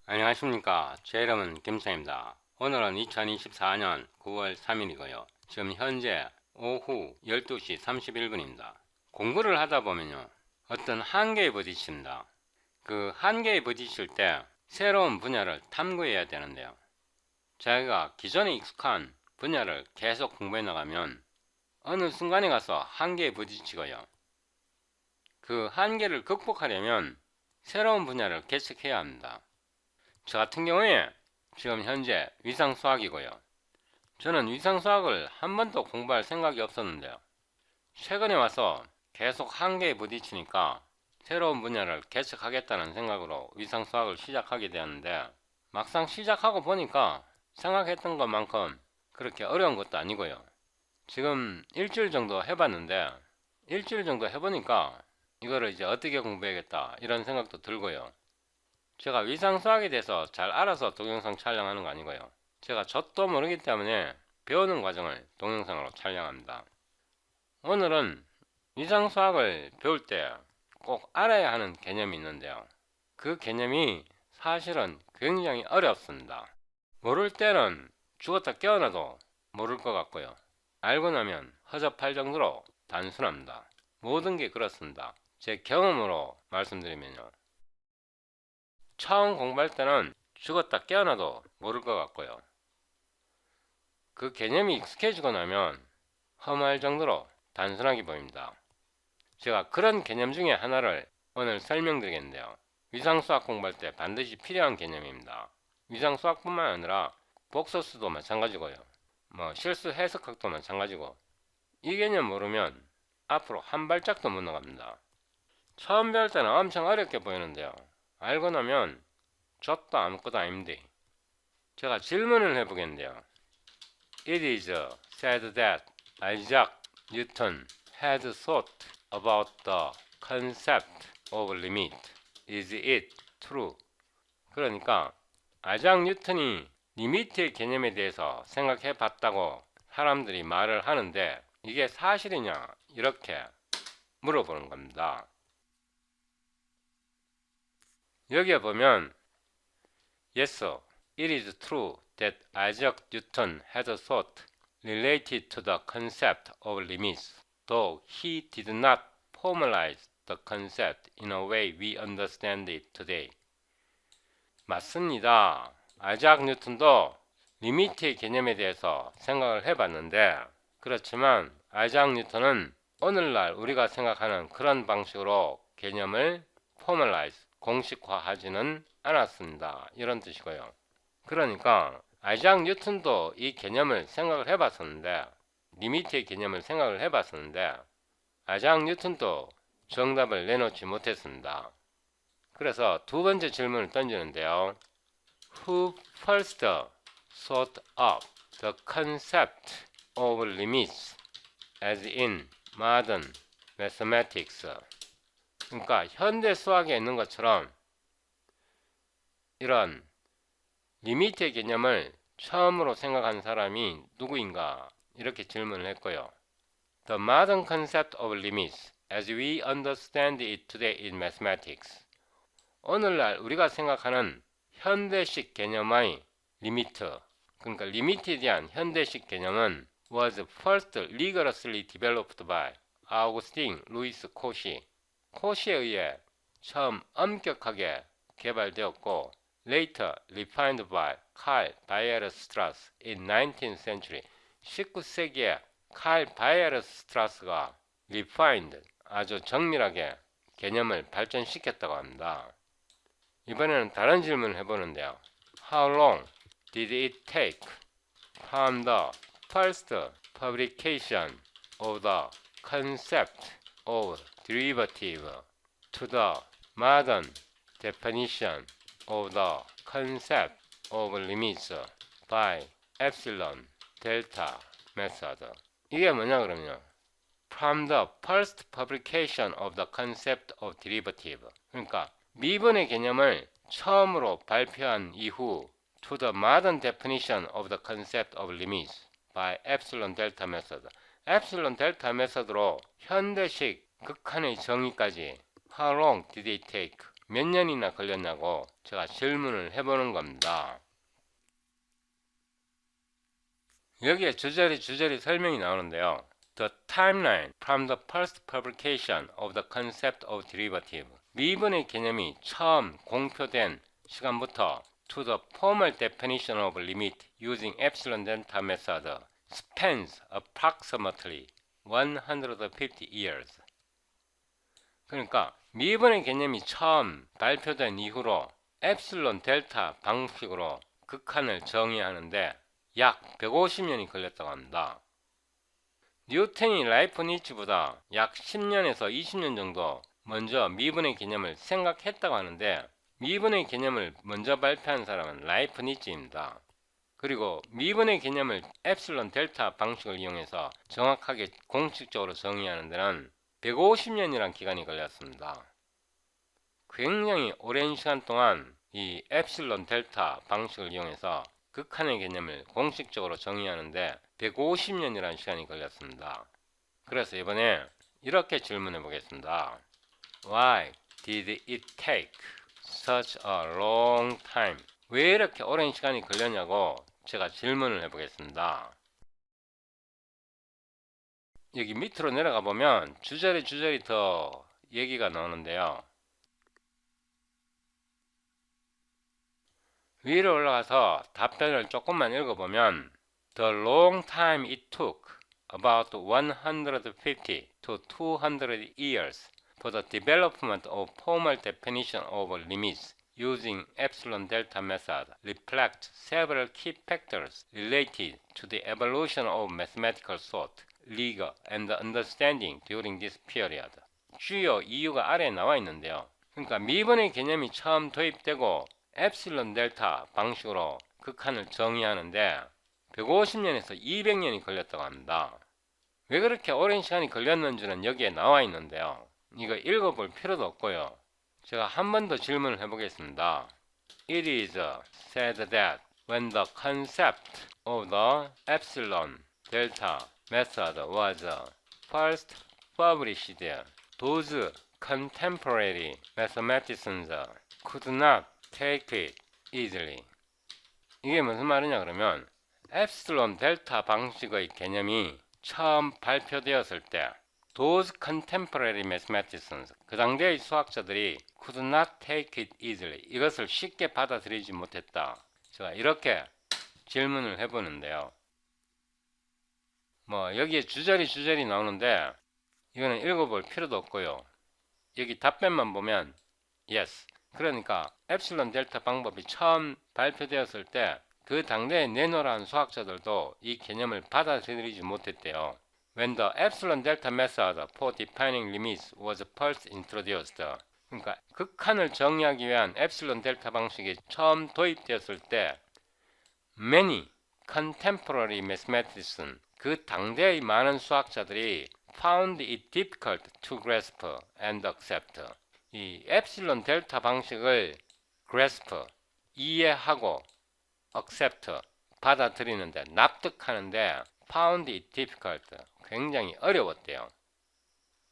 안녕하십니까. 제 이름은 김창입니다. 오늘은 2024년 9월 3일이고요. 지금 현재 오후 12시 31분입니다. 공부를 하다 보면요. 어떤 한계에 부딪힙니다. 그 한계에 부딪힐 때 새로운 분야를 탐구해야 되는데요. 자기가 기존에 익숙한 분야를 계속 공부해 나가면 어느 순간에 가서 한계에 부딪히고요. 그 한계를 극복하려면 새로운 분야를 개척해야 합니다. 저 같은 경우에 지금 현재 위상수학이고요. 저는 위상수학을 한 번도 공부할 생각이 없었는데요. 최근에 와서 계속 한계에 부딪히니까 새로운 분야를 개척하겠다는 생각으로 위상수학을 시작하게 되었는데 막상 시작하고 보니까 생각했던 것만큼 그렇게 어려운 것도 아니고요. 지금 일주일 정도 해봤는데 일주일 정도 해보니까 이거를 이제 어떻게 공부해야겠다 이런 생각도 들고요. 제가 위상수학에 대해서 잘 알아서 동영상 촬영하는 거 아니고요. 제가 저도 모르기 때문에 배우는 과정을 동영상으로 촬영합니다. 오늘은 위상수학을 배울 때 꼭 알아야 하는 개념이 있는데요. 그 개념이 사실은 굉장히 어렵습니다. 모를 때는 죽었다 깨어나도 모를 것 같고요. 알고 나면 허접할 정도로 단순합니다. 모든 게 그렇습니다. 제 경험으로 말씀드리면요. 처음 공부할 때는 죽었다 깨어나도 모를 것 같고요. 그 개념이 익숙해지고 나면 허무할 정도로 단순하게 보입니다. 제가 그런 개념 중에 하나를 오늘 설명드리겠는데요. 위상수학 공부할 때 반드시 필요한 개념입니다. 위상수학뿐만 아니라 복소수도 마찬가지고요. 실수 해석학도 마찬가지고 이 개념 모르면 앞으로 한 발짝도 못 나갑니다. 처음 배울 때는 엄청 어렵게 보이는데요. 알고 나면 저도 아무것도 아닌데 제가 질문을 해보겠는데요. It is said that Isaac Newton had thought about the concept of limit. Is it true? 그러니까 아이작 뉴턴이 리미트의 개념에 대해서 생각해 봤다고 사람들이 말을 하는데 이게 사실이냐? 이렇게 물어보는 겁니다. 여기에 보면 Yes, it is true that Isaac Newton had a thought related to the concept of limits, though he did not formalize the concept in a way we understand it today. 맞습니다. 아이작 뉴턴도 리미트의 개념에 대해서 생각을 해봤는데 그렇지만 아이작 뉴턴은 오늘날 우리가 생각하는 그런 방식으로 개념을 formalize, 공식화하지는 않았습니다. 이런 뜻이고요. 그러니까 아이작 뉴턴도 이 개념을 생각을 해봤었는데 리미트의 개념을 생각을 해봤었는데 아이작 뉴턴도 정답을 내놓지 못했습니다. 그래서 두 번째 질문을 던지는데요. Who first thought up the concept of limits as in modern mathematics? 그러니까 현대 수학에 있는 것처럼 이런 리미트의 개념을 처음으로 생각한 사람이 누구인가? 이렇게 질문을 했고요. The modern concept of limits as we understand it today in mathematics. 오늘날 우리가 생각하는 현대식 개념의 리미트, 그러니까 리미트에 대한 현대식 개념은 was first rigorously developed by Augustin Louis Cauchy. 코시에 의해 처음 엄격하게 개발되었고 later refined by Karl Weierstrass in 19th century. 19세기에 칼 바이에르스트라스가 refined, 아주 정밀하게 개념을 발전시켰다고 합니다. 이번에는 다른 질문을 해보는데요. How long did it take from the first publication of the concept of derivative to the modern definition of the concept of limits by epsilon delta method? 이게 뭐냐 그러면 from the first publication of the concept of derivative, 그러니까 미분의 개념을 처음으로 발표한 이후 to the modern definition of the concept of limits by epsilon delta method. epsilon delta 메서드로 현대식 극한의 정의까지 how long did it take? 몇 년이나 걸렸냐고 제가 질문을 해보는 겁니다. 여기에 주저리 설명이 나오는데요. The timeline from the first publication of the concept of derivative. 미분의 개념이 처음 공표된 시간부터 to the formal definition of limit using epsilon delta method spans approximately 150 years. 그러니까 미분의 개념이 처음 발표된 이후로 epsilon 델타 방식으로 극한을 정의하는데 약 150년이 걸렸다고 합니다. 뉴턴이 라이프니츠보다 약 10년에서 20년 정도 먼저 미분의 개념을 생각했다고 하는데 미분의 개념을 먼저 발표한 사람은 라이프니츠입니다. 그리고 미분의 개념을 엡실론 델타 방식을 이용해서 정확하게 공식적으로 정의하는 데는 150년이란 기간이 걸렸습니다. 굉장히 오랜 시간 동안 이 엡실론 델타 방식을 이용해서 극한의 개념을 공식적으로 정의하는데 150년이라는 시간이 걸렸습니다. 그래서 이번에 이렇게 질문해 보겠습니다. Why did it take such a long time? 왜 이렇게 오랜 시간이 걸렸냐고 제가 질문을 해 보겠습니다. 여기 밑으로 내려가 보면 주저리 더 얘기가 나오는데요. 위로 올라가서 답변을 조금만 읽어보면 The long time it took, about 150 to 200 years, for the development of formal definition of limits using epsilon delta method reflects several key factors related to the evolution of mathematical thought, rigor, and understanding during this period. 주요 이유가 아래에 나와 있는데요. 그러니까 미분의 개념이 처음 도입되고 엡실론 델타 방식으로 극한을 정의하는데 150년에서 200년이 걸렸다고 합니다. 왜 그렇게 오랜 시간이 걸렸는지는 여기에 나와 있는데요. 이거 읽어볼 필요도 없고요. 제가 한 번 더 질문을 해보겠습니다. It is said that when the concept of the epsilon delta method was first published, those contemporary mathematicians could not take it easily. 이게 무슨 말이냐 그러면 엡실론 델타 방식의 개념이 처음 발표되었을 때 those contemporary mathematicians 그 당대의 수학자들이 could not take it easily 이것을 쉽게 받아들이지 못했다. 제가 이렇게 질문을 해보는데요. 여기에 주저리 나오는데 이거는 읽어볼 필요도 없고요. 여기 답변만 보면 yes. 그러니까 엡실론 델타 방법이 처음 발표되었을 때 그 당대에 내노라한 수학자들도 이 개념을 받아들이지 못했대요. When the epsilon delta method for defining limits was first introduced. 그러니까 극한을 정의하기 위한 엡실론 델타 방식이 처음 도입되었을 때 many contemporary mathematicians 그 당대의 많은 수학자들이 found it difficult to grasp and accept. 이 엡실론 델타 방식을 grasp 이해하고 accept 받아들이는데 납득하는데 found it difficult 굉장히 어려웠대요.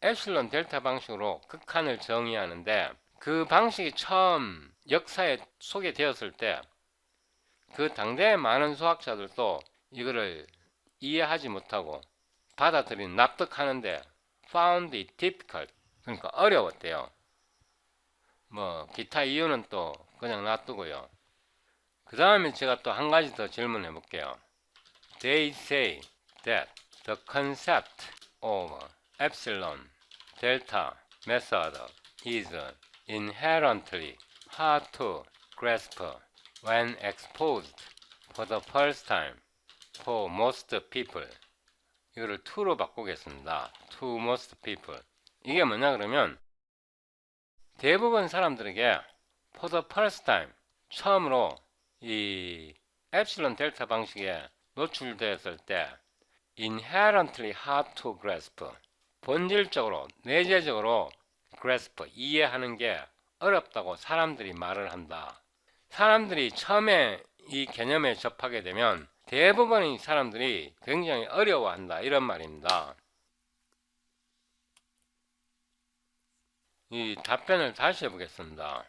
엡실론 델타 방식으로 극한을 정의하는데 그 방식이 처음 역사에 소개되었을 때 그 당대의 많은 수학자들도 이거를 이해하지 못하고 받아들이는 납득하는데 found it difficult 그러니까 어려웠대요. 기타 이유는 또 그냥 놔두고요. 그 다음에 제가 또 한 가지 더 질문해 볼게요. They say that the concept of epsilon delta method is inherently hard to grasp when exposed for the first time for most people. 이거를 to로 바꾸겠습니다. to most people. 이게 뭐냐 그러면 대부분 사람들에게 for the first time 처음으로 이 엡실론 델타 방식에 노출되었을 때 inherently hard to grasp 본질적으로 내재적으로 grasp 이해하는 게 어렵다고 사람들이 말을 한다. 사람들이 처음에 이 개념에 접하게 되면 대부분의 사람들이 굉장히 어려워한다 이런 말입니다. 이 답변을 다시 해보겠습니다.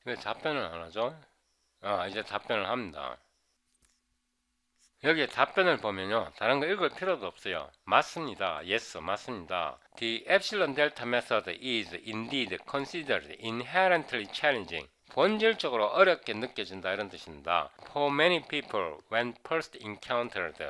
왜 답변을 안 하죠? 이제 답변을 합니다. 여기에 답변을 보면요, 다른 거 읽을 필요도 없어요. 맞습니다. Yes, 맞습니다. The epsilon delta method is indeed considered inherently challenging. 본질적으로 어렵게 느껴진다 이런 뜻입니다. For many people when first encountered.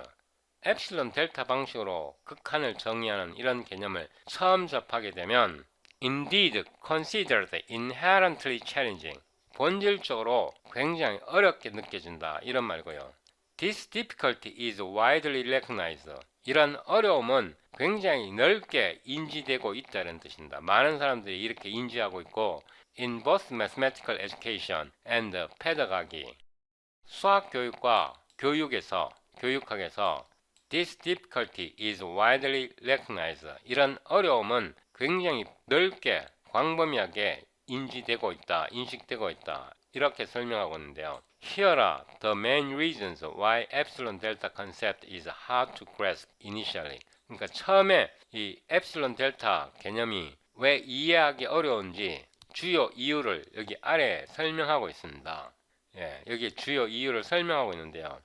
epsilon 델타 방식으로 극한을 정의하는 이런 개념을 처음 접하게 되면 indeed considered inherently challenging. 본질적으로 굉장히 어렵게 느껴진다 이런 말고요. This difficulty is widely recognized. 이런 어려움은 굉장히 넓게 인지되고 있다는 뜻입니다. 많은 사람들이 이렇게 인지하고 있고 in both mathematical education and pedagogy. 수학 교육과 교육학에서 this difficulty is widely recognized. 이런 어려움은 굉장히 넓게 광범위하게 인식되고 있다. 이렇게 설명하고 있는데요. Here are the main reasons why epsilon delta concept is hard to grasp initially. 그러니까 처음에 이 epsilon delta 개념이 왜 이해하기 어려운지 주요 이유를 여기 아래에 설명하고 있습니다. 여기 주요 이유를 설명하고 있는데요.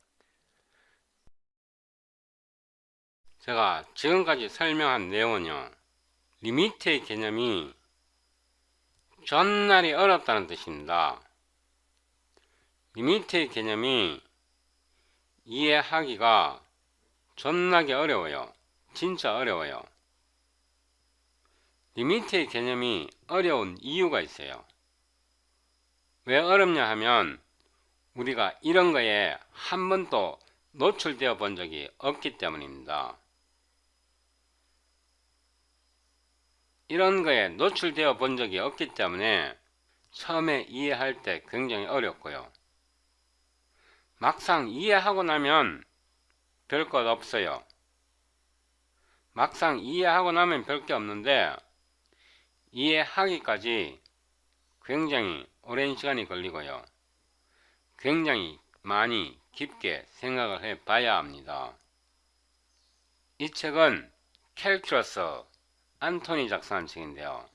제가 지금까지 설명한 내용은요, 리미트의 개념이 존나리 어렵다는 뜻입니다. 리미트의 개념이 이해하기가 존나게 어려워요. 진짜 어려워요. 리미트의 개념이 어려운 이유가 있어요. 왜 어렵냐 하면 우리가 이런 거에 한 번도 노출되어 본 적이 없기 때문입니다. 이런 거에 노출되어 본 적이 없기 때문에 처음에 이해할 때 굉장히 어렵고요. 막상 이해하고 나면 별 것 없어요. 막상 이해하고 나면 별 게 없는데 이해하기까지 굉장히 오랜 시간이 걸리고요. 굉장히 많이 깊게 생각을 해 봐야 합니다. 이 책은 캘큘러스 안토니 작성한 책인데요.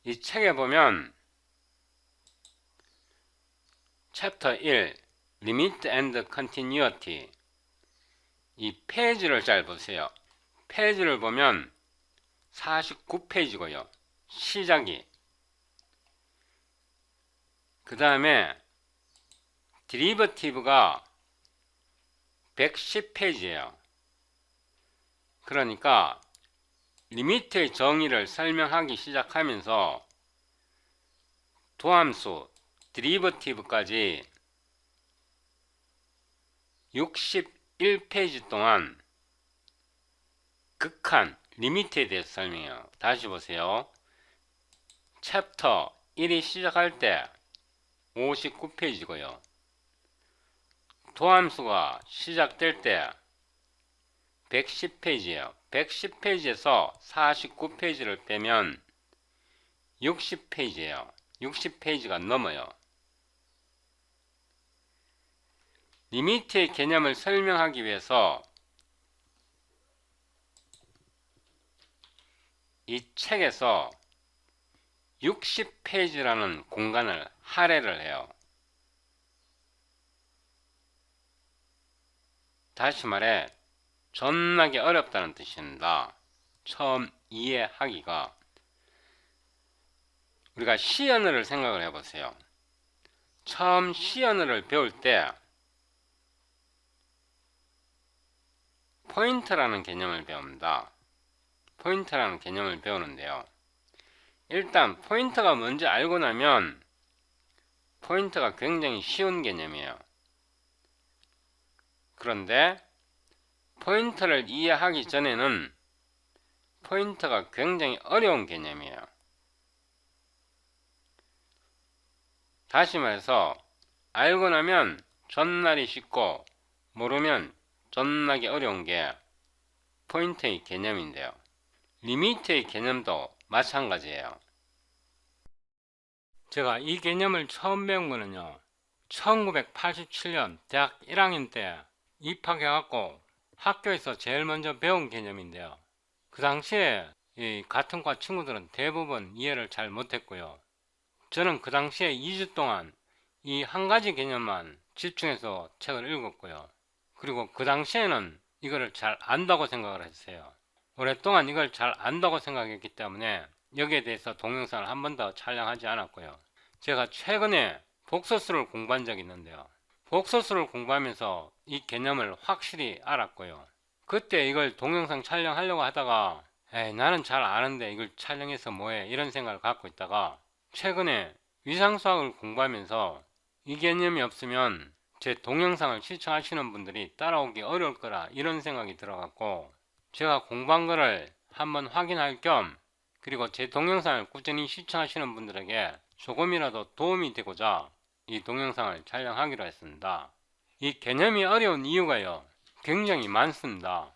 이 책에 보면 챕터 1 Limit and Continuity, 이 페이지를 잘 보세요. 페이지를 보면 49페이지고요. 시작이. 그 다음에 데리버티브가 110페이지예요. 그러니까 리미트의 정의를 설명하기 시작하면서 도함수, 데리버티브까지 61페이지 동안 극한, 리미트에 대해서 설명해요. 다시 보세요. 챕터 1이 시작할 때 59페이지고요. 도함수가 시작될 때 110페이지예요. 110페이지에서 49페이지를 빼면 60페이지예요. 60페이지가 넘어요. 리미트의 개념을 설명하기 위해서 이 책에서 60페이지라는 공간을 할애를 해요. 다시 말해 존나게 어렵다는 뜻입니다. 처음 이해하기가. 우리가 시언어를 생각을 해보세요. 처음 시언어를 배울 때 포인트라는 개념을 배웁니다. 포인트라는 개념을 배우는데요. 일단 포인트가 뭔지 알고 나면 포인트가 굉장히 쉬운 개념이에요. 그런데 포인트를 이해하기 전에는 포인트가 굉장히 어려운 개념이에요. 다시 말해서 알고 나면 존나리 쉽고 모르면 존나게 어려운 게 포인트의 개념인데요. 리미트의 개념도 마찬가지예요. 제가 이 개념을 처음 배운 거는요, 1987년 대학 1학년 때 입학해갖고 학교에서 제일 먼저 배운 개념인데요. 그 당시에 이 같은 과 친구들은 대부분 이해를 잘 못했고요. 저는 그 당시에 2주 동안 이 한 가지 개념만 집중해서 책을 읽었고요. 그리고 그 당시에는 이거를 잘 안다고 생각을 했어요. 오랫동안 이걸 잘 안다고 생각했기 때문에 여기에 대해서 동영상을 한 번 더 촬영하지 않았고요. 제가 최근에 복소수를 공부한 적이 있는데요. 복소수를 공부하면서 이 개념을 확실히 알았고요. 그때 이걸 동영상 촬영하려고 하다가 에이, 나는 잘 아는데 이걸 촬영해서 뭐해, 이런 생각을 갖고 있다가 최근에 위상수학을 공부하면서 이 개념이 없으면 제 동영상을 시청하시는 분들이 따라오기 어려울 거라, 이런 생각이 들어갔고, 제가 공부한 거를 한번 확인할 겸, 그리고 제 동영상을 꾸준히 시청하시는 분들에게 조금이라도 도움이 되고자 이 동영상을 촬영하기로 했습니다. 이 개념이 어려운 이유가요, 굉장히 많습니다.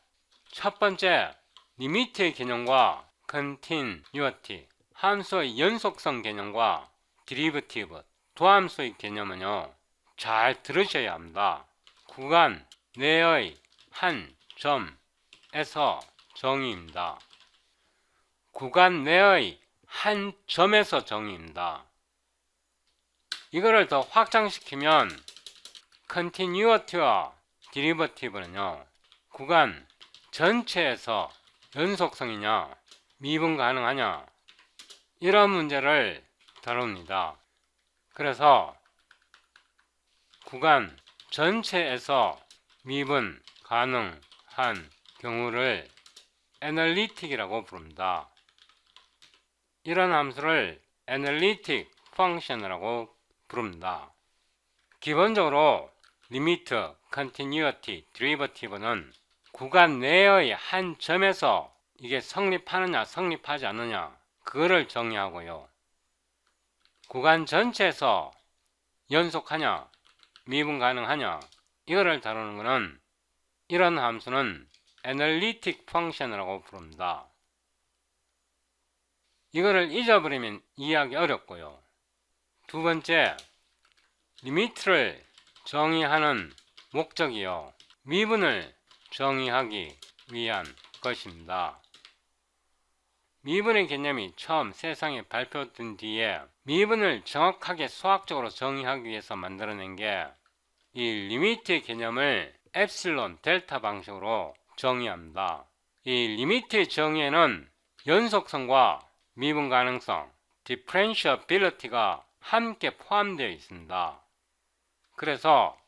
첫 번째, 리미트의 개념과 컨티뉴어티, 함수의 연속성 개념과 디리버티브, 도함수의 개념은요, 잘 들으셔야 합니다. 구간 내의 한 점에서 정의입니다. 구간 내의 한 점에서 정의입니다. 이거를 더 확장시키면 컨티뉴어티와 디리버티브는요, 구간 전체에서 연속성이냐 미분 가능하냐, 이런 문제를 다룹니다. 그래서 구간 전체에서 미분 가능한 경우를 애널리틱이라고 부릅니다. 이런 함수를 애널리틱 펑션이라고 부릅니다. 기본적으로 리미트, 컨티뉴어티, 디리버티브는 구간 내의 한 점에서 이게 성립하느냐 성립하지 않느냐, 그거를 정의하고요. 구간 전체에서 연속하냐 미분 가능하냐, 이거를 다루는 것은, 이런 함수는 애널리틱 펑션이라고 부릅니다. 이거를 잊어버리면 이해하기 어렵고요. 두 번째, 리미트를 정의하는 목적이요, 미분을 정의하기 위한 것입니다. 미분의 개념이 처음 세상에 발표된 뒤에 미분을 정확하게 수학적으로 정의하기 위해서 만들어낸 게 이 리미트의 개념을 엡실론, 델타 방식으로 정의합니다. 이 리미트의 정의에는 연속성과 미분 가능성, 디퍼런시어빌리티가 함께 포함되어 있습니다. 그래서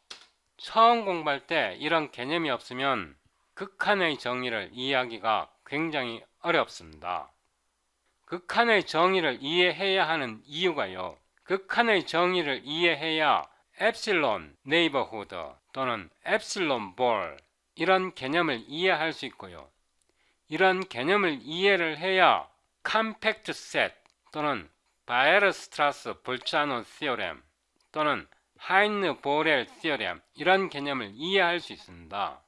처음 공부할 때 이런 개념이 없으면 극한의 정의를 이해하기가 굉장히 어렵습니다. 극한의 정의를 이해해야 하는 이유가요, 극한의 정의를 이해해야 엡실론 네이버후드 또는 엡실론 볼, 이런 개념을 이해할 수 있고요. 이런 개념을 이해를 해야 컴팩트 셋 또는 바에르스트라스 볼차노 시오렘 또는 하이느 보렐 시오렘, 이런 개념을 이해할 수 있습니다.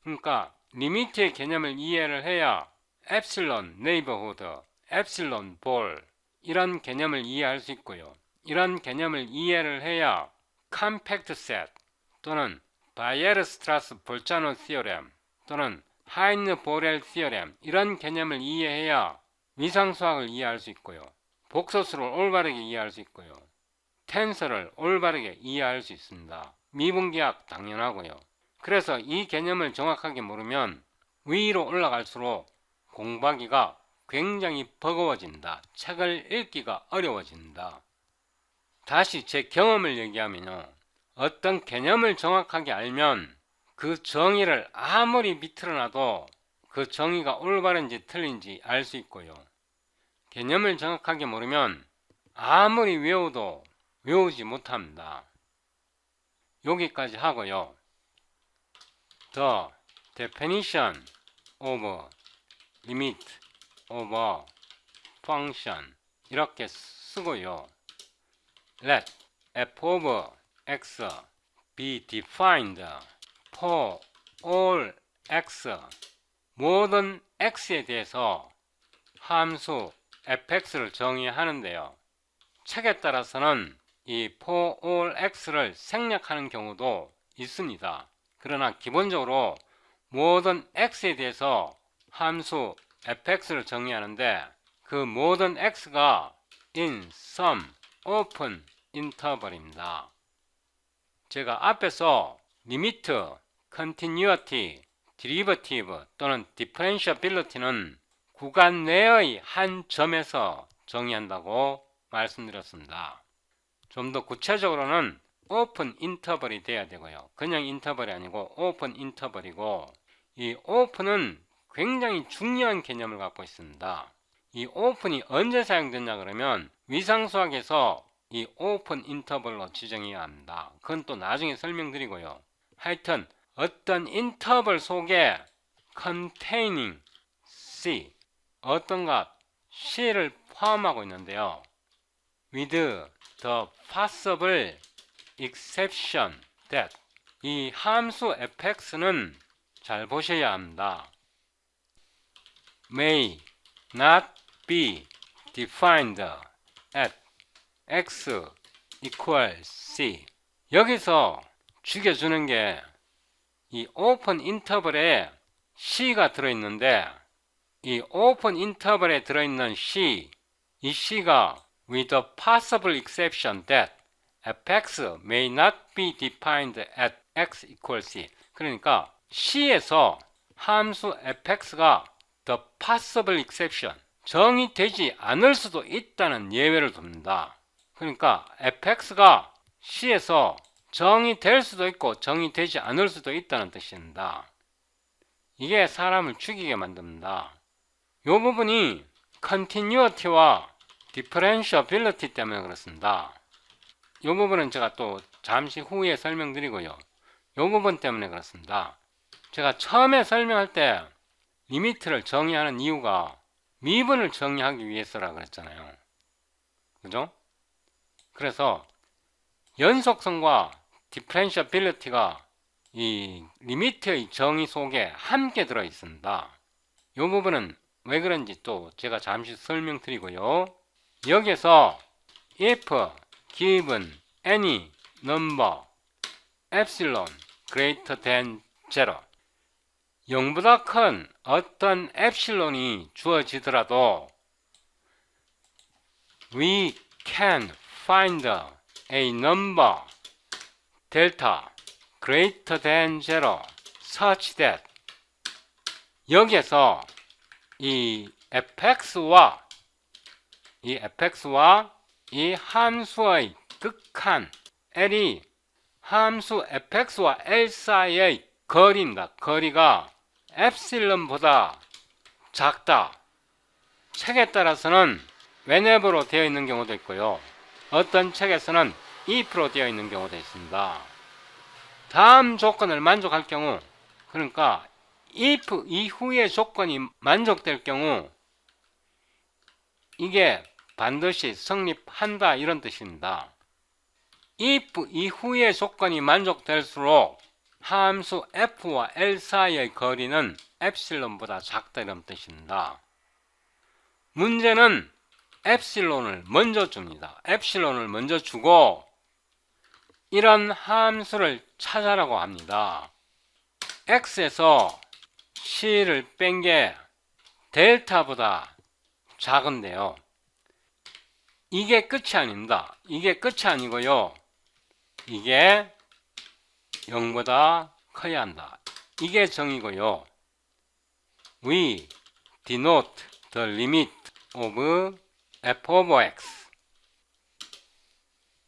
그러니까 리미트의 개념을 이해를 해야 엡실론 네이버후드, 엡실론 볼, 이런 개념을 이해할 수 있고요. 이런 개념을 이해를 해야 컴팩트 셋 또는 바이에르스트라스 볼차노 시오렘 또는 하이느 보렐 시오렘, 이런 개념을 이해해야 위상수학을 이해할 수 있고요. 복소수를 올바르게 이해할 수 있고요. 텐서를 올바르게 이해할 수 있습니다. 미분계학 당연하고요. 그래서 이 개념을 정확하게 모르면 위로 올라갈수록 공부하기가 굉장히 버거워진다. 책을 읽기가 어려워진다. 다시 제 경험을 얘기하면요, 어떤 개념을 정확하게 알면 그 정의를 아무리 비틀어놔도 그 정의가 올바른지 틀린지 알 수 있고요. 개념을 정확하게 모르면 아무리 외워도 외우지 못합니다. 여기까지 하고요. The definition of limit of a function, 이렇게 쓰고요. Let f of x be defined for all x, 모든 x에 대해서 함수 fx를 정의하는데요. 책에 따라서는 이 for all x를 생략하는 경우도 있습니다. 그러나 기본적으로 모든 x에 대해서 함수 fx를 정의하는데 그 모든 x가 in some open interval입니다. 제가 앞에서 리미트, continuity, derivative 또는 differentiability는 구간 내의 한 점에서 정의한다고 말씀드렸습니다. 좀 더 구체적으로는 오픈 인터벌이 돼야 되고요. 그냥 인터벌이 아니고 오픈 인터벌이고, 이 오픈은 굉장히 중요한 개념을 갖고 있습니다. 이 오픈이 언제 사용되냐 그러면 위상수학에서 이 오픈 인터벌로 지정해야 합니다. 그건 또 나중에 설명드리고요. 하여튼 어떤 인터벌 속에 containing C, 어떤 값 C를 포함하고 있는데요. with the possible exception that, 이 함수 fx는 잘 보셔야 합니다. may not be defined at x equals c. 여기서 죽여주는 게 이 오픈 인터벌에 c가 들어있는데, 이 오픈 인터벌에 들어있는 c, 이 c가 with a possible exception that fx may not be defined at x equals c. 그러니까 c에서 함수 fx가 the possible exception, 정의되지 않을 수도 있다는 예외를 둡니다. 그러니까 fx가 c에서 정의될 수도 있고 정의되지 않을 수도 있다는 뜻입니다. 이게 사람을 죽이게 만듭니다. 이 부분이 continuity와 differentiability 때문에 그렇습니다. 이 부분은 제가 또 잠시 후에 설명드리고요. 이 부분 때문에 그렇습니다. 제가 처음에 설명할 때 리미트를 정의하는 이유가 미분을 정의하기 위해서라 그랬잖아요. 그죠? 그래서 연속성과 differentiability가 이 리미트의 정의 속에 함께 들어 있습니다. 이 부분은 왜 그런지 또 제가 잠시 설명드리고요. 여기서 if given any number epsilon greater than 0, 0보다 큰 어떤 엡실론이 주어지더라도 we can find a number delta greater than 0 such that, 여기에서 이 fx와 이 함수의 극한 L이 함수 fx와 L 사이의 거리입니다. 거리가 엡실론보다 작다. 책에 따라서는 whenever로 되어 있는 경우도 있고요. 어떤 책에서는 if로 되어 있는 경우도 있습니다. 다음 조건을 만족할 경우, 그러니까 if 이후의 조건이 만족될 경우 이게 반드시 성립한다, 이런 뜻입니다. if 이후의 조건이 만족될수록 함수 f와 L 사이의 거리는 엡실론보다 작다, 이런 뜻입니다. 문제는 엡실론을 먼저 줍니다. 엡실론을 먼저 주고 이런 함수를 찾아라고 합니다. x에서 c를 뺀 게 델타보다 작은데요. 이게 끝이 아닙니다. 이게 끝이 아니고요. 이게 0보다 커야 한다. 이게 정의고요. We denote the limit of f of x.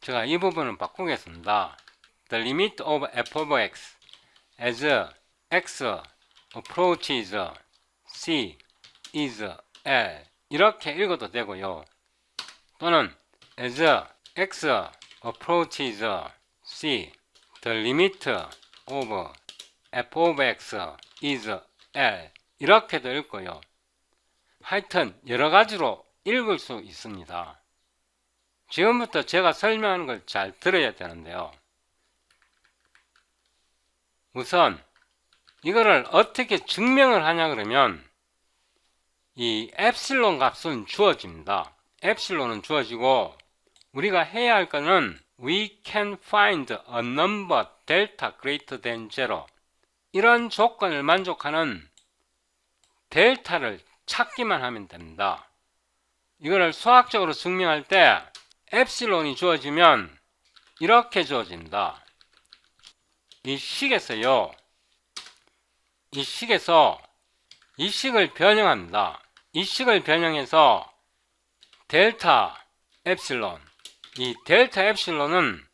제가 이 부분을 바꾸겠습니다. The limit of f of x as x approaches c is L, 이렇게 읽어도 되고요. 또는 as x approaches c, the limit of f of x is L, 이렇게도 읽고요. 하여튼 여러 가지로 읽을 수 있습니다. 지금부터 제가 설명하는 걸 잘 들어야 되는데요. 우선 이거를 어떻게 증명을 하냐 그러면 이 엡실론 값은 주어집니다. 엡실론은 주어지고 우리가 해야 할 거는 we can find a number delta greater than 0, 이런 조건을 만족하는 델타를 찾기만 하면 됩니다. 이거를 수학적으로 증명할 때 엡실론이 주어지면 이렇게 주어진다. 이 식에서요, 이 식을 변형합니다. 이 식을 변형해서 델타 엡실론, 이 델타 엡실론은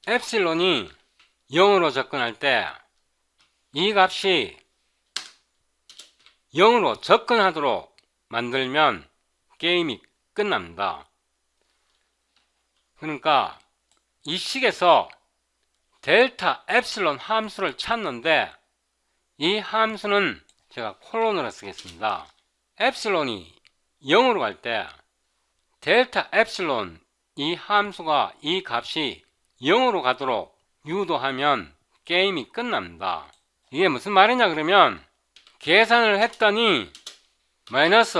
엡실론이 0으로 접근할 때 이 값이 0으로 접근하도록 만들면 게임이 끝납니다. 그러니까 이 식에서 델타 엡실론 함수를 찾는데 이 함수는 제가 콜론으로 쓰겠습니다. 엡실론이 0으로 갈 때 델타 엡실론 이 함수가 이 값이 0으로 가도록 유도하면 게임이 끝납니다. 이게 무슨 말이냐 그러면 계산을 했더니 마이너스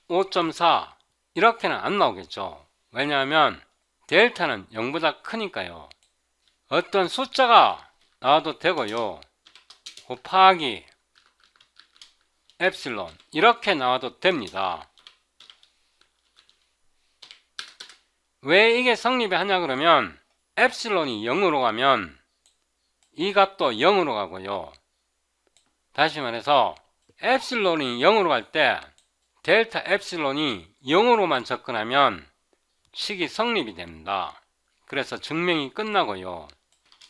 5.4 이렇게는 안 나오겠죠. 왜냐하면 델타는 0보다 크니까요. 어떤 숫자가 나와도 되고요. 곱하기 엡실론 이렇게 나와도 됩니다. 왜 이게 성립이 하냐 그러면 엡실론이 0으로 가면 이 값도 0으로 가고요. 다시 말해서 엡실론이 0으로 갈 때 델타 엡실론이 0으로만 접근하면 식이 성립이 됩니다. 그래서 증명이 끝나고요.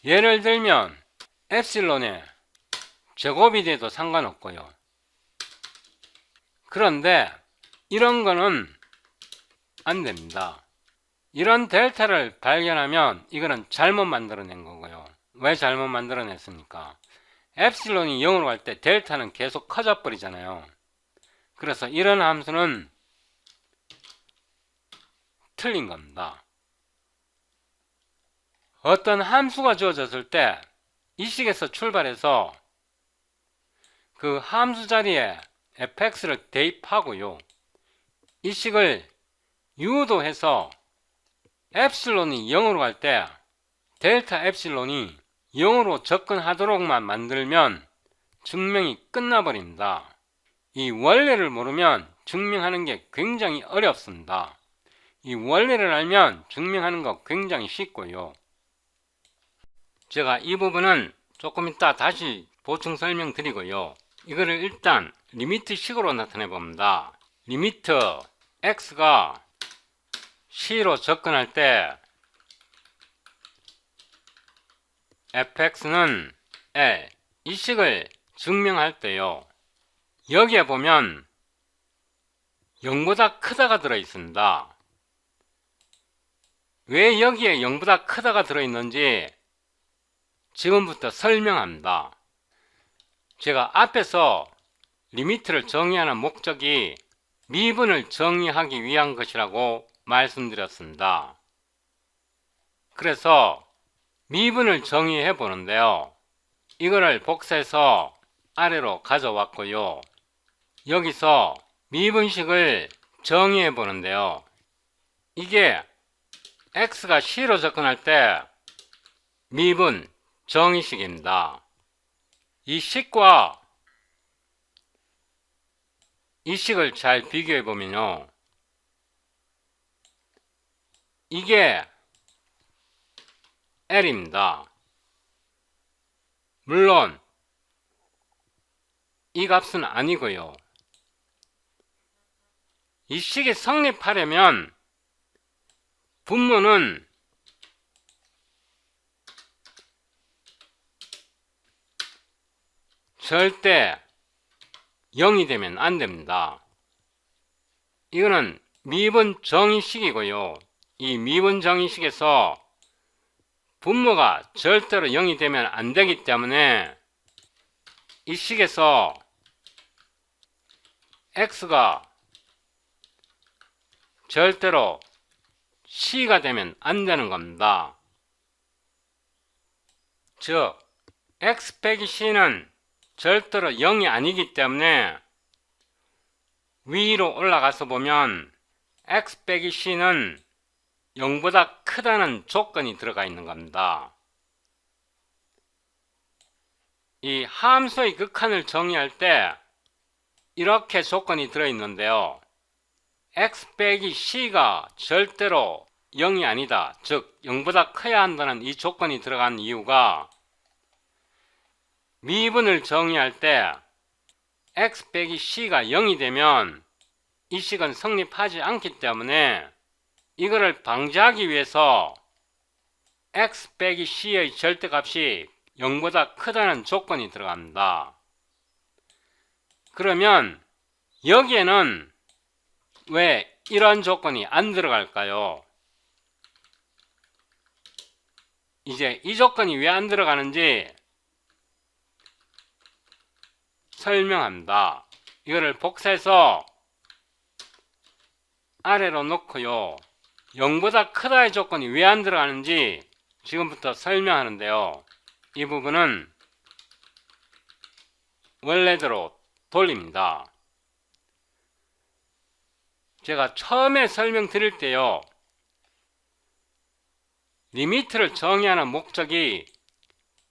예를 들면 엡실론의 제곱이 돼도 상관없고요. 그런데 이런 거는 안 됩니다. 이런 델타를 발견하면 이거는 잘못 만들어낸 거고요. 왜 잘못 만들어냈습니까? 엡실론이 0으로 갈 때 델타는 계속 커져 버리잖아요. 그래서 이런 함수는 틀린 겁니다. 어떤 함수가 주어졌을 때 이 식에서 출발해서 그 함수 자리에 fx를 대입하고요. 이 식을 유도해서 엡실론이 0으로 갈 때 델타 엡실론이 0으로 접근하도록만 만들면 증명이 끝나버립니다. 이 원리를 모르면 증명하는 게 굉장히 어렵습니다. 이 원리를 알면 증명하는 거 굉장히 쉽고요. 제가 이 부분은 조금 이따 다시 보충 설명드리고요. 이거를 일단 리미트 식으로 나타내 봅니다. 리미트 x가 c로 접근할 때 fx는 L 이 식을 증명할 때요. 여기에 보면 0보다 크다가 들어있습니다. 왜 여기에 0보다 크다가 들어있는지 지금부터 설명합니다. 제가 앞에서 리미트를 정의하는 목적이 미분을 정의하기 위한 것이라고 말씀드렸습니다. 그래서 미분을 정의해 보는데요. 이거를 복사해서 아래로 가져왔고요. 여기서 미분식을 정의해 보는데요. 이게 x가 c로 접근할 때 미분 정의식입니다. 이 식과 이 식을 잘 비교해 보면요. 이게 L입니다. 물론 이 값은 아니고요. 이 식이 성립하려면 분모는 절대 0이 되면 안 됩니다. 이거는 미분 정의식이고요. 이 미분 정의식에서 분모가 절대로 0이 되면 안 되기 때문에 이 식에서 x가 절대로 c가 되면 안 되는 겁니다. 즉 x 빼기 c는 절대로 0이 아니기 때문에 위로 올라가서 보면 x 빼기 c는 0보다 크다는 조건이 들어가 있는 겁니다. 이 함수의 극한을 정의할 때 이렇게 조건이 들어있는데요. x 빼기 c가 절대로 0이 아니다. 즉 0보다 커야 한다는 이 조건이 들어간 이유가 미분을 정의할 때 x 빼기 c가 0이 되면 이 식은 성립하지 않기 때문에 이거를 방지하기 위해서 x 빼기 c의 절대값이 0보다 크다는 조건이 들어갑니다. 그러면 여기에는 왜 이런 조건이 안 들어갈까요? 이제 이 조건이 왜 안 들어가는지 설명합니다. 이거를 복사해서 아래로 놓고요. 0보다 크다의 조건이 왜 안 들어가는지 지금부터 설명하는데요. 이 부분은 원래대로 돌립니다. 제가 처음에 설명드릴 때요. 리미트를 정의하는 목적이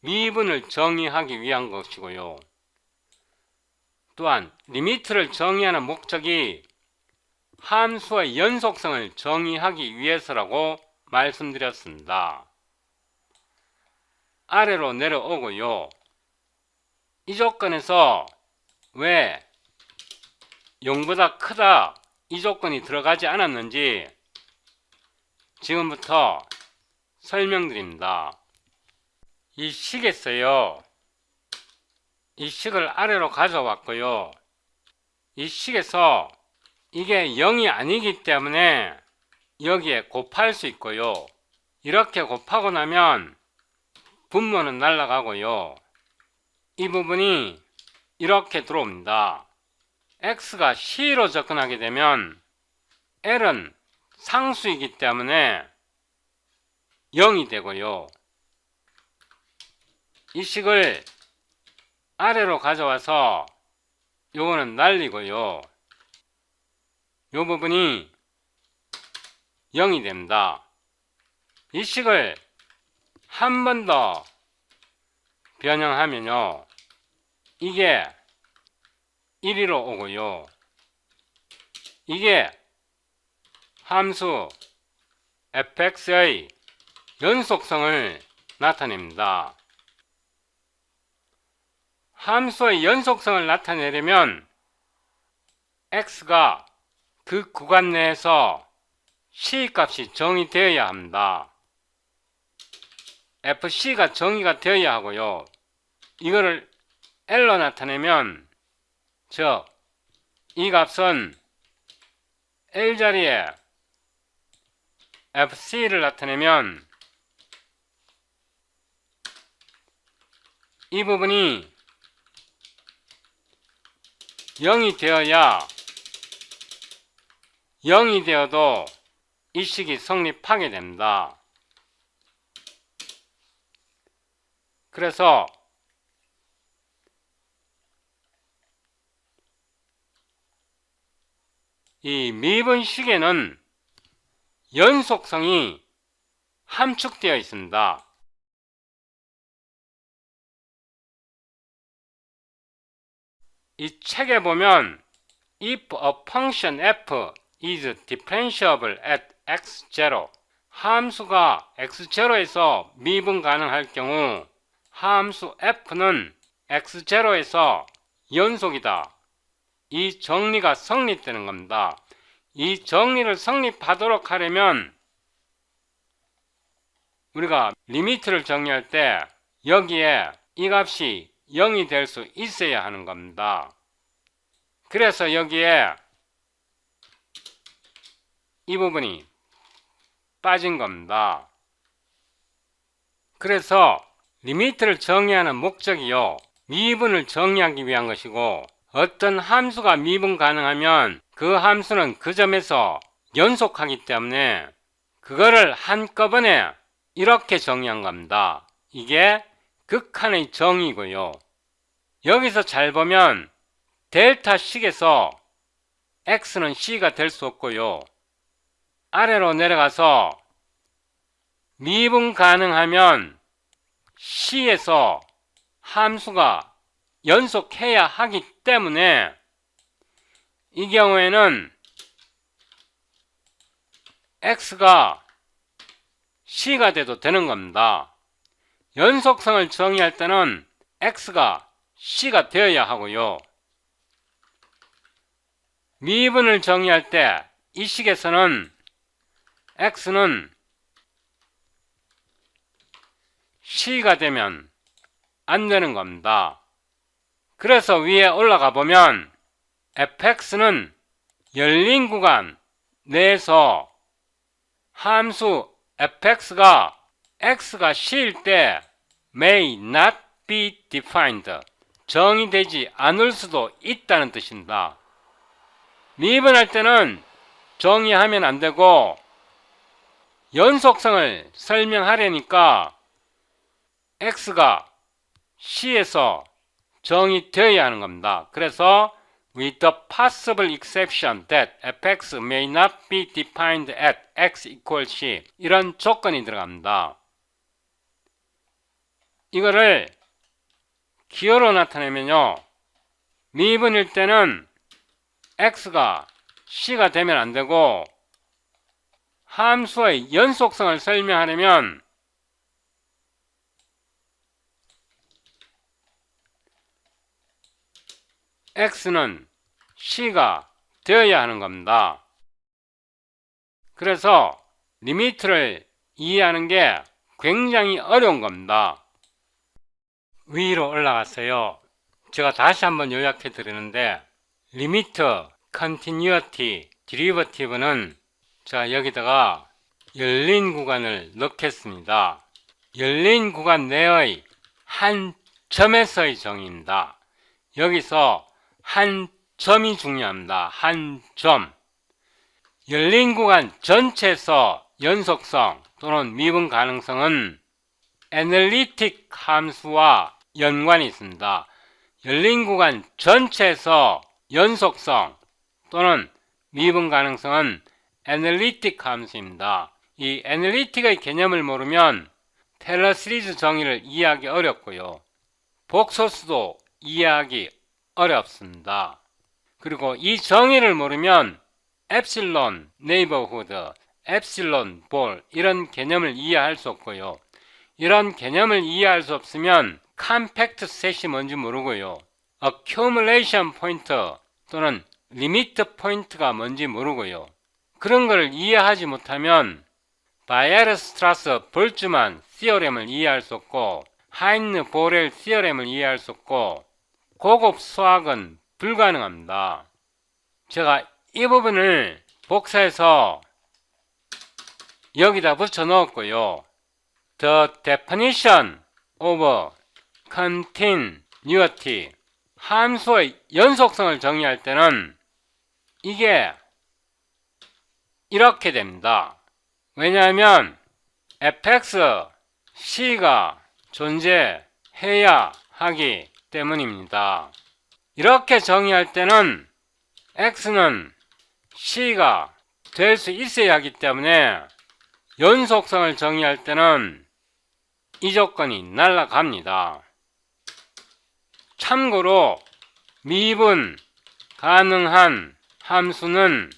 미분을 정의하기 위한 것이고요. 또한 리미트를 정의하는 목적이 함수의 연속성을 정의하기 위해서라고 말씀드렸습니다. 아래로 내려오고요. 이 조건에서 왜 0보다 크다 이 조건이 들어가지 않았는지 지금부터 설명드립니다. 이 식에서요. 이 식을 아래로 가져왔고요. 이 식에서 이게 0이 아니기 때문에 여기에 곱할 수 있고요. 이렇게 곱하고 나면 분모는 날아가고요. 이 부분이 이렇게 들어옵니다. x가 c로 접근하게 되면 l은 상수이기 때문에 0이 되고요. 이 식을 아래로 가져와서 요거는 날리고요. 요 부분이 0이 됩니다. 이 식을 한 번 더 변형하면요. 이게 1위로 오고요. 이게 함수 fx의 연속성을 나타냅니다. 함수의 연속성을 나타내려면 x가 그 구간 내에서 c값이 정의되어야 합니다. fc가 정의가 되어야 하고요. 이거를 l로 나타내면 즉 이 값은 L자리에 fc를 나타내면 이 부분이 0이 되어야 0이 되어도 이 식이 성립하게 됩니다. 그래서 이 미분식에는 연속성이 함축되어 있습니다. 이 책에 보면 if a function f is differentiable at x0 함수가 x0에서 미분 가능할 경우 함수 f는 x0에서 연속이다. 이 정리가 성립되는 겁니다. 이 정리를 성립하도록 하려면 우리가 리미트를 정리할 때 여기에 이 값이 0이 될 수 있어야 하는 겁니다. 그래서 여기에 이 부분이 빠진 겁니다. 그래서 리미트를 정의하는 목적이요. 미분을 정의하기 위한 것이고 어떤 함수가 미분 가능하면 그 함수는 그 점에서 연속하기 때문에 그거를 한꺼번에 이렇게 정의한 겁니다. 이게 극한의 정의고요. 여기서 잘 보면 델타식에서 x는 c가 될 수 없고요. 아래로 내려가서 미분 가능하면 c에서 함수가 연속해야 하기 때문에 이 경우에는 x가 c가 돼도 되는 겁니다. 연속성을 정의할 때는 x가 c가 되어야 하고요. 미분을 정의할 때 이 식에서는 x는 c가 되면 안 되는 겁니다. 그래서 위에 올라가 보면 fx는 열린 구간 내에서 함수 fx가 x가 c일 때 may not be defined, 정의되지 않을 수도 있다는 뜻입니다. 미분할 때는 정의하면 안 되고 연속성을 설명하려니까 x가 c에서 정의되어야 하는 겁니다. 그래서 with the possible exception that fx may not be defined at x equals c, 이런 조건이 들어갑니다. 이거를 기호로 나타내면요, 미분일 때는 x가 c가 되면 안 되고 함수의 연속성을 설명하려면 x는 c가 되어야 하는 겁니다. 그래서 리미트를 이해하는 게 굉장히 어려운 겁니다. 위로 올라갔어요. 제가 다시 한번 요약해 드리는데, 리미트, 컨티뉴어티, 디리버티브는 자, 여기다가 열린 구간을 넣겠습니다. 열린 구간 내의 한 점에서의 정의입니다. 여기서 한 점이 중요합니다. 한 점. 열린 구간 전체에서 연속성 또는 미분 가능성은 애널리틱 함수와 연관이 있습니다. 열린 구간 전체에서 연속성 또는 미분 가능성은 애널리틱 함수입니다. 이 애널리틱의 개념을 모르면 테일러 시리즈 정의를 이해하기 어렵고요, 복소수도 이해하기 어렵습니다. 그리고 이 정의를 모르면 엡실론 네이버후드, 엡실론 볼, 이런 개념을 이해할 수 없고요, 이런 개념을 이해할 수 없으면 컴팩트 셋이 뭔지 모르고요, 어큐뮬레이션 포인트 또는 리미트 포인트가 뭔지 모르고요, 그런 걸 이해하지 못하면 바이에르스트라스 볼츠만 시어렘을 이해할 수 없고 하인느 보렐 시어렘을 이해할 수 없고 고급 수학은 불가능합니다. 제가 이 부분을 복사해서 여기다 붙여 넣었고요. The definition of continuity, 함수의 연속성을 정의할 때는 이게 이렇게 됩니다. 왜냐하면 fx, c가 존재해야 하기 때문입니다. 이렇게 정의할 때는 x는 c가 될 수 있어야 하기 때문에 연속성을 정의할 때는 이 조건이 날아갑니다. 참고로 미분 가능한 함수는,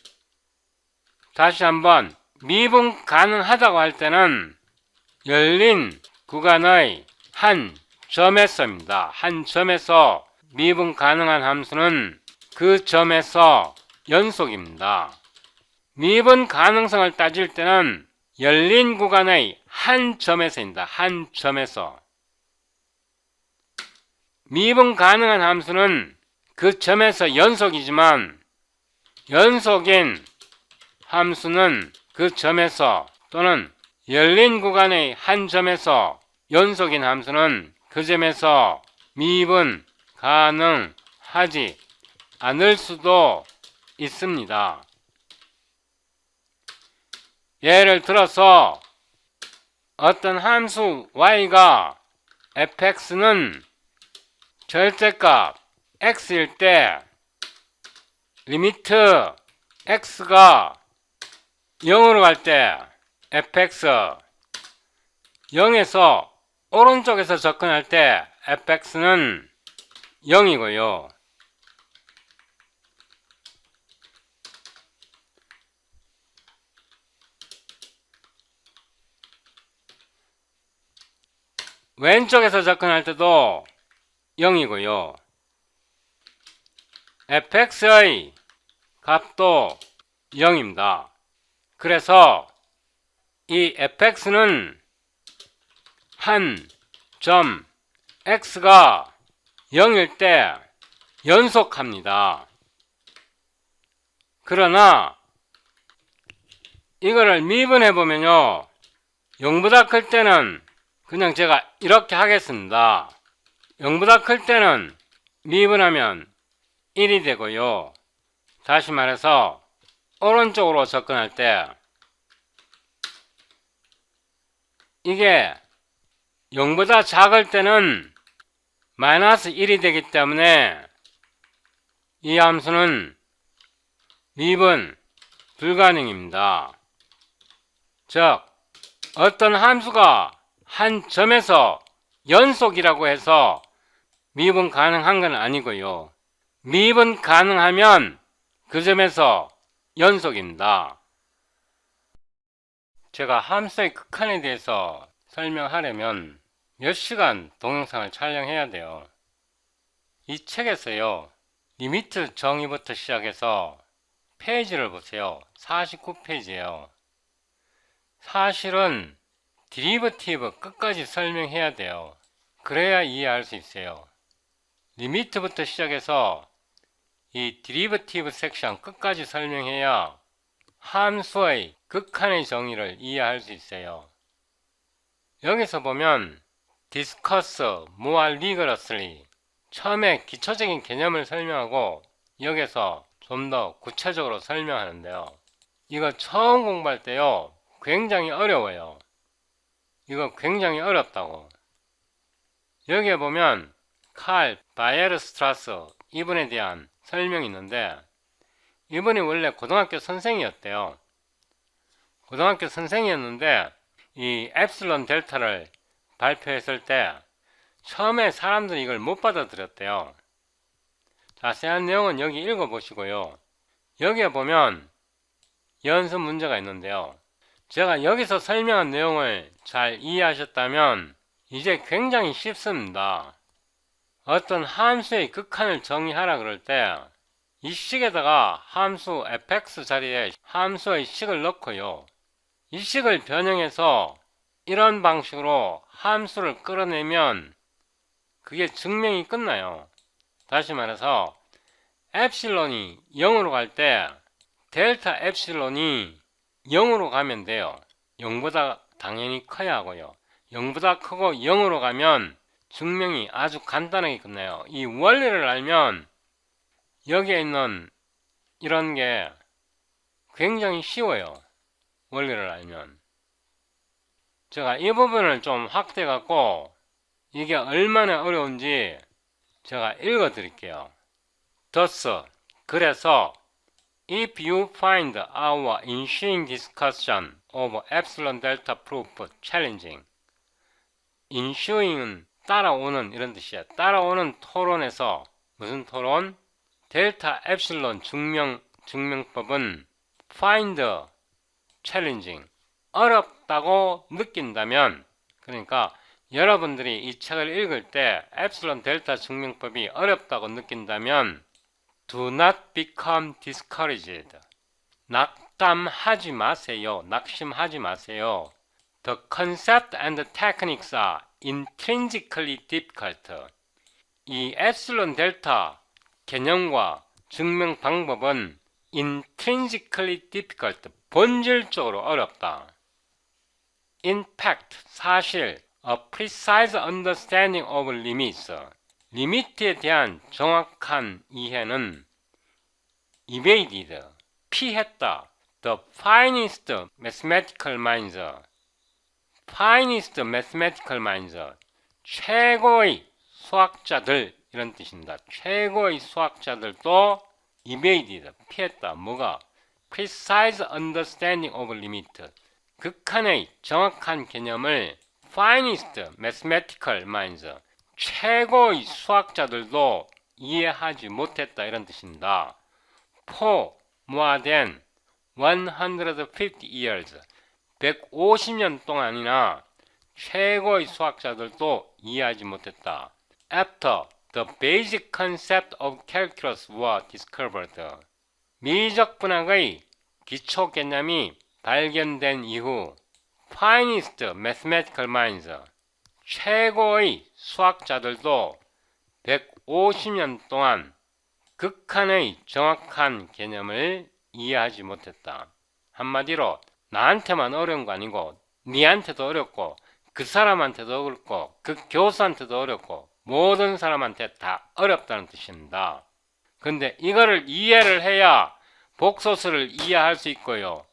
다시 한번, 미분 가능하다고 할 때는 열린 구간의 한 점에서입니다. 한 점에서 미분 가능한 함수는 그 점에서 연속입니다. 미분 가능성을 따질 때는 열린 구간의 한 점에서입니다. 한 점에서. 미분 가능한 함수는 그 점에서 연속이지만 연속인 함수는 그 점에서, 또는 열린 구간의 한 점에서 연속인 함수는 그 점에서 미분 가능하지 않을 수도 있습니다. 예를 들어서 어떤 함수 y가 fx는 절대값 x일 때 리미트 x가 0으로 갈 때 fx 0에서 오른쪽에서 접근할 때 fx는 0이고요. 왼쪽에서 접근할 때도 0이고요. fx의 값도 0입니다. 그래서 이 fx는 한 점 x가 0일 때 연속합니다. 그러나 이거를 미분해 보면요, 0보다 클 때는 그냥 제가 이렇게 하겠습니다. 0보다 클 때는 미분하면 1이 되고요. 다시 말해서 오른쪽으로 접근할 때 이게 0보다 작을 때는 마이너스 1이 되기 때문에 이 함수는 미분 불가능입니다. 즉, 어떤 함수가 한 점에서 연속이라고 해서 미분 가능한 건 아니고요. 미분 가능하면 그 점에서 연속입니다. 제가 함수의 극한에 대해서 설명하려면 몇 시간 동영상을 촬영해야 돼요. 이 책에서요, 리미트 정의부터 시작해서 페이지를 보세요. 49페이지예요. 사실은 디리버티브 끝까지 설명해야 돼요. 그래야 이해할 수 있어요. 리미트부터 시작해서 이 디리버티브 섹션 끝까지 설명해야 함수의 극한의 정의를 이해할 수 있어요. 여기서 보면 discuss more rigorously, 처음에 기초적인 개념을 설명하고 여기서 좀 더 구체적으로 설명하는데요. 이거 처음 공부할 때요, 굉장히 어려워요. 이거 굉장히 어렵다고. 여기에 보면 칼 바이에르스트라스 이분에 대한 설명이 있는데, 이분이 원래 고등학교 선생이었대요. 고등학교 선생이었는데 이 엡실론 델타를 발표했을 때 처음에 사람들이 이걸 못 받아들였대요. 자세한 내용은 여기 읽어보시고요. 여기에 보면 연습 문제가 있는데요. 제가 여기서 설명한 내용을 잘 이해하셨다면 이제 굉장히 쉽습니다. 어떤 함수의 극한을 정의하라 그럴 때 이 식에다가 함수 fx 자리에 함수의 식을 넣고요, 이 식을 변형해서 이런 방식으로 함수를 끌어내면 그게 증명이 끝나요. 다시 말해서 엡실론이 0으로 갈 때 델타 엡실론이 0으로 가면 돼요. 0보다 당연히 커야 하고요. 0보다 크고 0으로 가면 증명이 아주 간단하게 끝나요. 이 원리를 알면 여기에 있는 이런 게 굉장히 쉬워요. 원리를 알면. 제가 이 부분을 좀 확대해 갖고 이게 얼마나 어려운지 제가 읽어 드릴게요. Thus, 그래서 if you find our ensuing discussion of epsilon delta proof challenging, ensuing은 따라오는 이런 뜻이야. 따라오는 토론에서 무슨 토론? 델타 엡실론 증명법은 find challenging, 어렵다고 느낀다면, 그러니까 여러분들이 이 책을 읽을 때 엡실론 델타 증명법이 어렵다고 느낀다면 do not become discouraged, 낙담하지 마세요. 낙심하지 마세요. The concept and the techniques are intrinsically difficult. 이 엡실론 델타 개념과 증명 방법은 intrinsically difficult, 본질적으로 어렵다. In fact, 사실, a precise understanding of limits, 리미트에 대한 정확한 이해는 evaded, 피했다. The finest mathematical minds, finest mathematical minds, 최고의 수학자들, 이런 뜻입니다. 최고의 수학자들도 evaded, 피했다. 뭐가? precise understanding of limit, 극한의 정확한 개념을 finest mathematical minds, 최고의 수학자들도 이해하지 못했다. 이런 뜻입니다. For more than 150 years, 150년 동안이나 최고의 수학자들도 이해하지 못했다. After the basic concept of calculus was discovered. 미적 분학의 기초 개념이 발견된 이후 finest mathematical minds, 최고의 수학자들도 150년 동안 극한의 정확한 개념을 이해하지 못했다. 한마디로 나한테만 어려운 거 아니고 니한테도 어렵고 그 사람한테도 어렵고 그 교수한테도 어렵고 모든 사람한테 다 어렵다는 뜻입니다. 근데 이거를 이해를 해야 복소수를 이해할 수 있고요.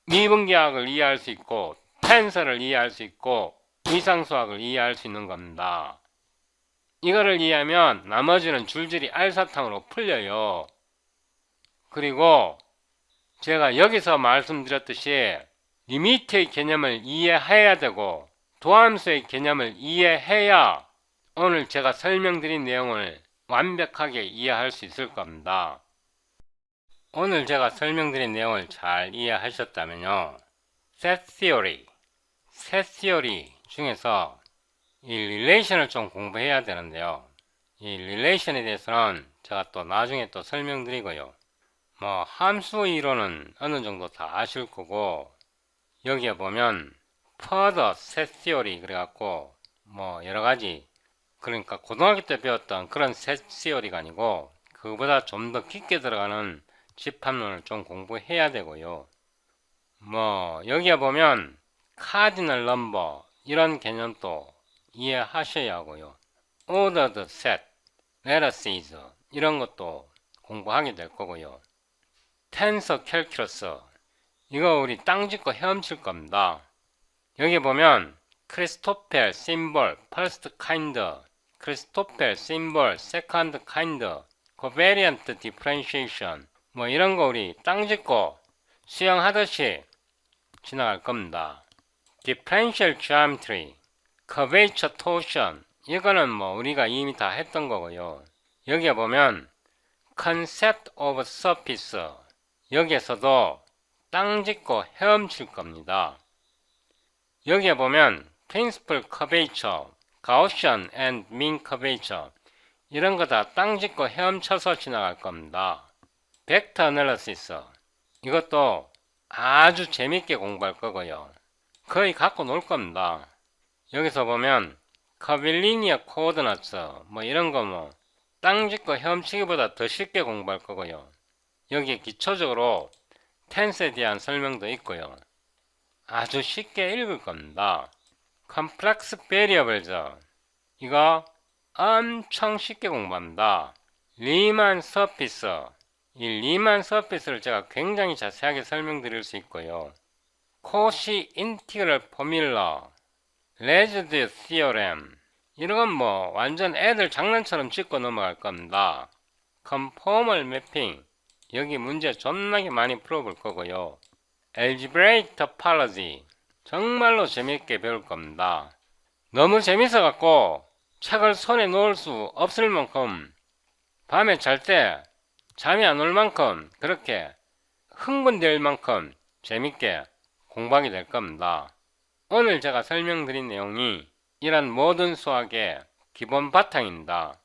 미분계학을 이해할 수 있고 텐서를 이해할 수 있고 위상수학을 이해할 수 있는 겁니다. 이거를 이해하면 나머지는 줄줄이 알사탕으로 풀려요. 그리고 제가 여기서 말씀드렸듯이 리미트의 개념을 이해해야 되고 도함수의 개념을 이해해야 오늘 제가 설명드린 내용을 완벽하게 이해할 수 있을 겁니다. 오늘 제가 설명드린 내용을 잘 이해하셨다면요. Set Theory 중에서 이 릴레이션을 좀 공부해야 되는데요. 이 릴레이션에 대해서는 제가 또 나중에 또 설명드리고요. 뭐 함수 이론은 어느 정도 다 아실 거고 여기에 보면 Further Set Theory 그래갖고 뭐 여러가지 그러니까 고등학교 때 배웠던 그런 Set Theory가 아니고 그거보다 좀 더 깊게 들어가는 집합론을 좀 공부해야 되고요. 뭐 여기에 보면 카디널 넘버 이런 개념도 이해하셔야 하고요. Ordered Set, Lattices 이런 것도 공부하게 될 거고요. Tensor Calculus 이거 우리 땅 짚고 헤엄칠 겁니다. 여기 보면 크리스토펠 심볼 First Kind, 크리스토펠 심볼 Second Kind, Covariant Differentiation 뭐 이런 거 우리 땅 짚고 수영하듯이 지나갈 겁니다. Differential Geometry, Curvature Torsion 이거는 뭐 우리가 이미 다 했던 거고요. 여기에 보면 Concept of Surface 여기에서도 땅 짚고 헤엄칠 겁니다. 여기에 보면 Principal Curvature, Gaussian and Mean Curvature 이런 거 다 땅 짚고 헤엄쳐서 지나갈 겁니다. Vector Analysis 이것도 아주 재밌게 공부할 거고요. 거의 갖고 놀 겁니다. 여기서 보면 Curvilinear Coordinates 뭐 이런 거 뭐 땅 짚고 헤엄치기보다 더 쉽게 공부할 거고요. 여기에 기초적으로 텐스에 대한 설명도 있고요. 아주 쉽게 읽을 겁니다. Complex Variables 이거 엄청 쉽게 공부합니다. 리만 서피스 이 리만 서피스를 제가 굉장히 자세하게 설명드릴 수 있고요. 코시 인티그럴 포뮬러, 레지듀 시어렘 이런 건 뭐 완전 애들 장난처럼 짚고 넘어갈 겁니다. 컨포멀 매핑 여기 문제 존나게 많이 풀어볼 거고요. Algebraic Topology 정말로 재밌게 배울 겁니다. 너무 재밌어 갖고 책을 손에 놓을 수 없을 만큼 밤에 잘 때 잠이 안 올 만큼 그렇게 흥분될 만큼 재밌게 공부하게 될 겁니다. 오늘 제가 설명드린 내용이 이런 모든 수학의 기본 바탕입니다.